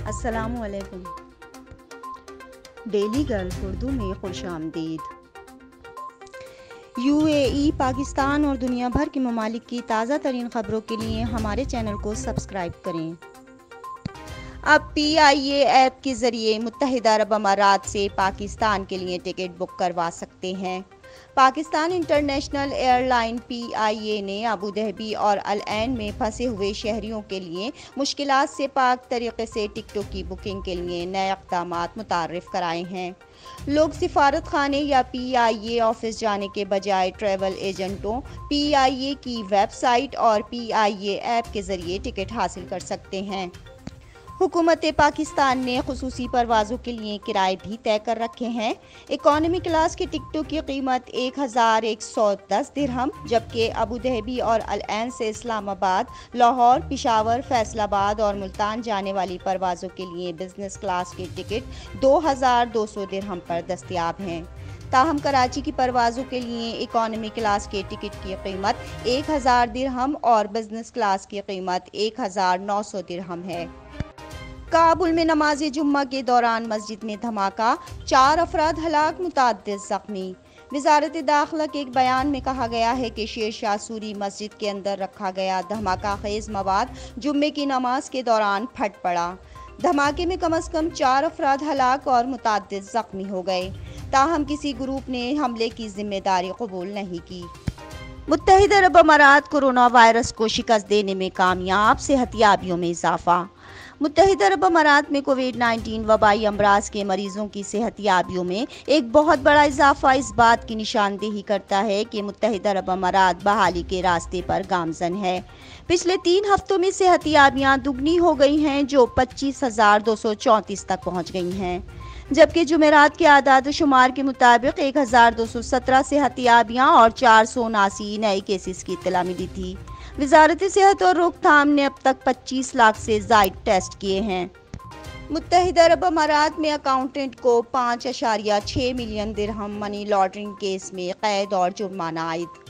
अस्सलामुअलैकुम। Daily gulf Urdu में खुशामदीद। UAE, Pakistan और दुनिया भर के ममालिक की ताज़ा तरीन खबरों के लिए हमारे चैनल को सब्सक्राइब करें। अब PIA ऐप के ज़रिए मुत्तहिदा अरब अमारात से पाकिस्तान के लिए टिकट बुक करवा सकते हैं। पाकिस्तान इंटरनेशनल एयरलाइन PIA ने अबू धाबी और अल ऐन में फंसे हुए शहरियों के लिए मुश्किलात से पाक तरीके से टिकटों की बुकिंग के लिए नए इक़दामात मुतारिफ़ कराए हैं। लोग सिफारत खाने या PIA ऑफिस जाने के बजाय ट्रैवल एजेंटों, PIA की वेबसाइट और PIA ऐप के ज़रिए टिकट हासिल कर सकते हैं। हुकूमत पाकिस्तान ने खुसूसी परवाज़ों के लिए किराए भी तय कर रखे हैं। इकॉनमी क्लास की टिकटों की कीमत 1110 दिरहम, जबकि अबू धाबी और अल ऐन से इस्लामाबाद, लाहौर, पेशावर, फैसलाबाद और मुल्तान जाने वाली परवाज़ों के लिए बिजनेस क्लास की टिकट 2200 दिरहम पर दस्तयाब हैं। ताहम कराची की परवाज़ों के लिए इकॉनमी क्लास के टिकट की कीमत 1000 दिरहम और बिजनेस क्लास की कीमत 1900 दिरहम है। काबुल में नमाज जुम्मा के दौरान मस्जिद में धमाका, 4 अफराद हलाक, मुतअद्दिद जख्मी। वजारत दाखिला के एक बयान में कहा गया है कि शेर शाह सूरी मस्जिद के अंदर रखा गया धमाका खेज मवाद जुम्मे की नमाज के दौरान फट पड़ा। धमाके में कम से कम 4 अफराद हलाक और मुतअद्दिद जख्मी हो गए। ताहम किसी ग्रुप ने हमले की जिम्मेदारी कबूल नहीं की। मुत्तहिदा अरब अमारात कोरोना वायरस को शिकस्त देने में कामयाब, सेहतियाबियों में इजाफा। मुत्तहिदा अरब अमारात में कोविड-19 वबाई अमराज के मरीजों की सेहतियाबियों में एक बहुत बड़ा इजाफा इस बात की निशानदेही करता है कि मुत्तहिदा अरब अमारात बहाली के रास्ते पर गामजन है। पिछले 3 हफ्तों में सेहतियाबियाँ दुगनी हो गई हैं, जो 25,234 तक पहुँच गई हैं, जबकि जुमेरात के आदाद शुमार के मुताबिक 1217 सेहतियाबियाँ और 479 नए केसेस की इत्तला मिली थी। वजारत सेहत और रोकथाम ने अब तक 25 लाख से ज़ायद टेस्ट किए हैं। मुत्तहिदा अरब अमारात में अकाउंटेंट को 5.6 मिलियन दिरहम मनी लॉन्ड्रिंग केस में कैद और जुर्माना आयद।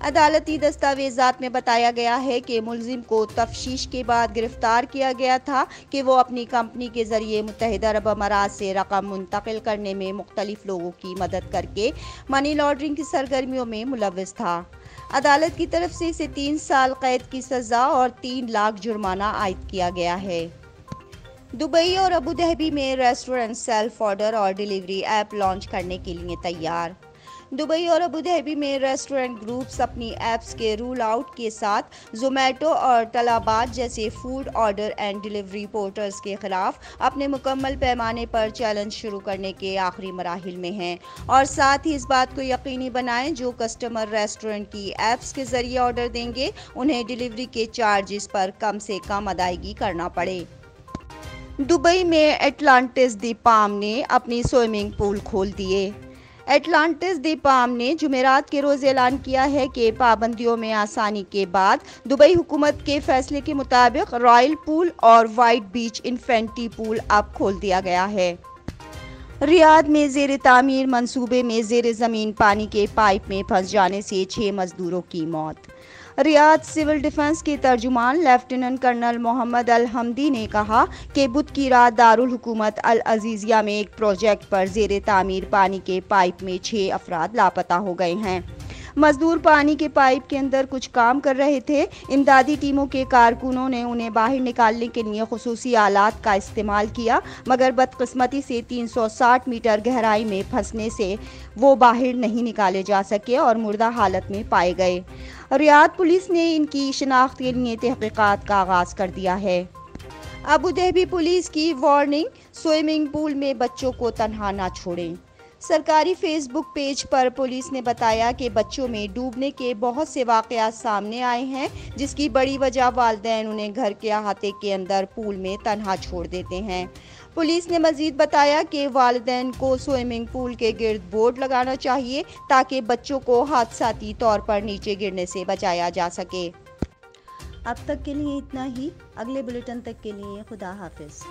अदालती दस्तावेजात में बताया गया है कि मुलजिम को तफ्तीश के बाद गिरफ्तार किया गया था कि वो अपनी कंपनी के जरिए मुत्तहिदा अरब अमारात से रकम मुंतकिल करने में मुख्तलिफ लोगों की मदद करके मनी लॉन्ड्रिंग की सरगर्मियों में मुलव्वस था। अदालत की तरफ से इसे 3 साल कैद की सज़ा और 3 लाख जुर्माना आयद किया गया है। दुबई और अबू धाबी में रेस्टोरेंट सेल्फ ऑर्डर और डिलीवरी ऐप लॉन्च करने के लिए तैयार। दुबई और अबू धाबी में रेस्टोरेंट ग्रुप्स अपनी ऐप्स के रूल आउट के साथ जोमेटो और तलाबात जैसे food order and delivery portals के खिलाफ अपने मुकम्मल पैमाने पर चैलेंज शुरू करने के आखिरी मराहिल में हैं, और साथ ही इस बात को यकीनी बनाएं जो कस्टमर रेस्टोरेंट की ऐप्स के जरिए ऑर्डर देंगे उन्हें डिलीवरी के चार्जेस पर कम से कम अदायगी करना पड़े। दुबई में एटलांटिस दी पाम ने अपनी स्विमिंग पूल खोल दिए। एटलांटिस दी पाम ने जुमेरात के रोज़ ऐलान किया है कि पाबंदियों में आसानी के बाद दुबई हुकूमत के फैसले के मुताबिक रॉयल पूल और वाइट बीच इन्फेंटी पूल अब खोल दिया गया है। रियाद में ज़ेर तामीर मंसूबे में ज़ेर ज़मीन पानी के पाइप में फंस जाने से 6 मजदूरों की मौत। रियाद सिविल डिफेंस के तर्जुमान लेफ्टिनेंट कर्नल मोहम्मद अल हमदी ने कहा कि बुध की रात दारुल हुकूमत अल अजीजिया में एक प्रोजेक्ट पर ज़ेर तामीर पानी के पाइप में 6 अफराद लापता हो गए हैं। मजदूर पानी के पाइप के अंदर कुछ काम कर रहे थे। इमदादी टीमों के कारकुनों ने उन्हें बाहर निकालने के लिए खुसूसी आलात का इस्तेमाल किया, मगर बदकिस्मती से 360 मीटर गहराई में फंसने से वो बाहर नहीं निकाले जा सके और मुर्दा हालत में पाए गए। रियाद पुलिस ने इनकी शिनाख्त के लिए तहकीकात का आगाज़ कर दिया है। अबू धाबी पुलिस की वार्निंग, स्विमिंग पूल में बच्चों को तन्हा ना छोड़ें। सरकारी फेसबुक पेज पर पुलिस ने बताया कि बच्चों में डूबने के बहुत से वाक़यात सामने आए हैं, जिसकी बड़ी वजह वालिदैन उन्हें घर के अहाते के अंदर पूल में तन्हा छोड़ देते हैं। पुलिस ने मजीद बताया कि वालिदैन को स्विमिंग पूल के गिर्द बोर्ड लगाना चाहिए ताकि बच्चों को हादसाती तौर पर नीचे गिरने से बचाया जा सके। अब तक के लिए इतना ही। अगले बुलेटिन तक के लिए खुदा हाफिज़।